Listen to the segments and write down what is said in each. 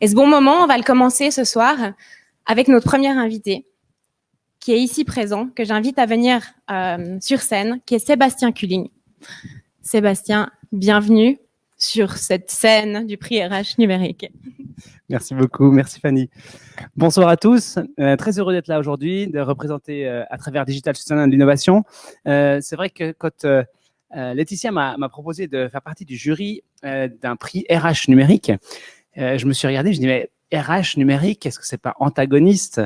Et ce bon moment, on va le commencer ce soir avec notre premier invité, qui est ici présent, que j'invite à venir sur scène, qui est Sébastien Culling. Sébastien, bienvenue sur cette scène du prix RH numérique. Merci beaucoup, merci Fanny. Bonsoir à tous, très heureux d'être là aujourd'hui, de représenter à travers Digital Switzerland l'innovation. C'est vrai que quand Laetitia m'a proposé de faire partie du jury d'un prix RH numérique, je me suis regardé, je dis mais RH numérique, est-ce que c'est pas antagoniste?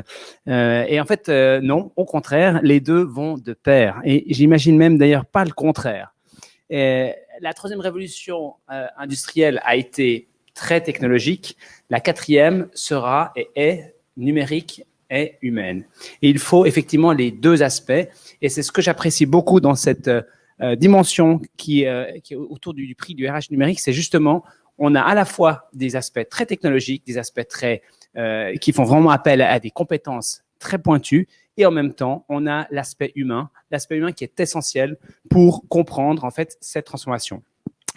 Et en fait, non, au contraire, les deux vont de pair. Et j'imagine même d'ailleurs pas le contraire. La troisième révolution industrielle a été très technologique. La quatrième sera et est numérique et humaine. Et il faut effectivement les deux aspects. Et c'est ce que j'apprécie beaucoup dans cette dimension qui est autour du prix du RH numérique. C'est justement, on a à la fois des aspects très technologiques, des aspects très qui font vraiment appel à des compétences très pointues. Et en même temps, on a l'aspect humain qui est essentiel pour comprendre en fait cette transformation.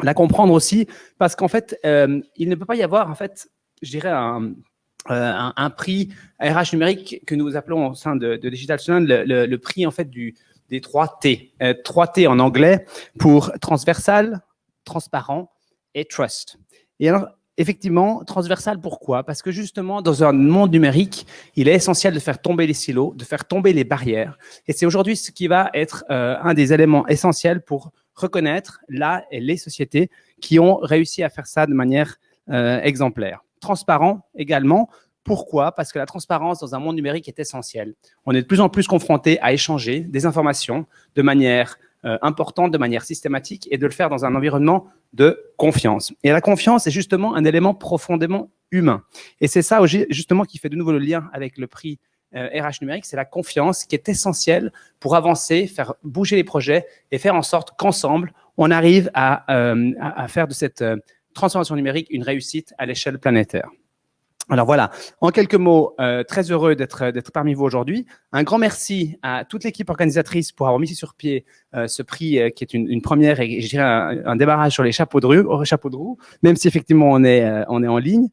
La comprendre aussi parce qu'en fait, il ne peut pas y avoir en fait, je dirais un prix RH numérique que nous appelons au sein de Digital Switzerland le prix en fait des 3 T. 3 T en anglais pour transversal, transparent et trust. Et alors, effectivement, transversal, pourquoi? Parce que justement, dans un monde numérique, il est essentiel de faire tomber les silos, de faire tomber les barrières. Et c'est aujourd'hui ce qui va être un des éléments essentiels pour reconnaître là et les sociétés qui ont réussi à faire ça de manière exemplaire. Transparent également. Pourquoi? Parce que la transparence dans un monde numérique est essentielle. On est de plus en plus confronté à échanger des informations de manière importante, de manière systématique, et de le faire dans un environnement de confiance. Et la confiance est justement un élément profondément humain. Et c'est ça justement qui fait de nouveau le lien avec le prix RH numérique, c'est la confiance qui est essentielle pour avancer, faire bouger les projets et faire en sorte qu'ensemble, on arrive à faire de cette transformation numérique une réussite à l'échelle planétaire. Alors voilà, en quelques mots, très heureux d'être parmi vous aujourd'hui. Un grand merci à toute l'équipe organisatrice pour avoir mis sur pied ce prix qui est une première et je dirais un démarrage sur les chapeaux de roue, même si effectivement on est en ligne.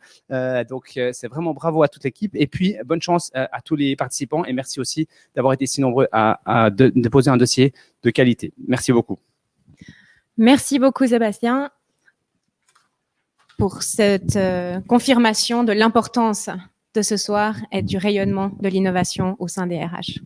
Donc c'est vraiment bravo à toute l'équipe et puis bonne chance à tous les participants et merci aussi d'avoir été si nombreux à déposer un dossier de qualité. Merci beaucoup. Merci beaucoup Sébastien pour cette confirmation de l'importance de ce soir et du rayonnement de l'innovation au sein des RH.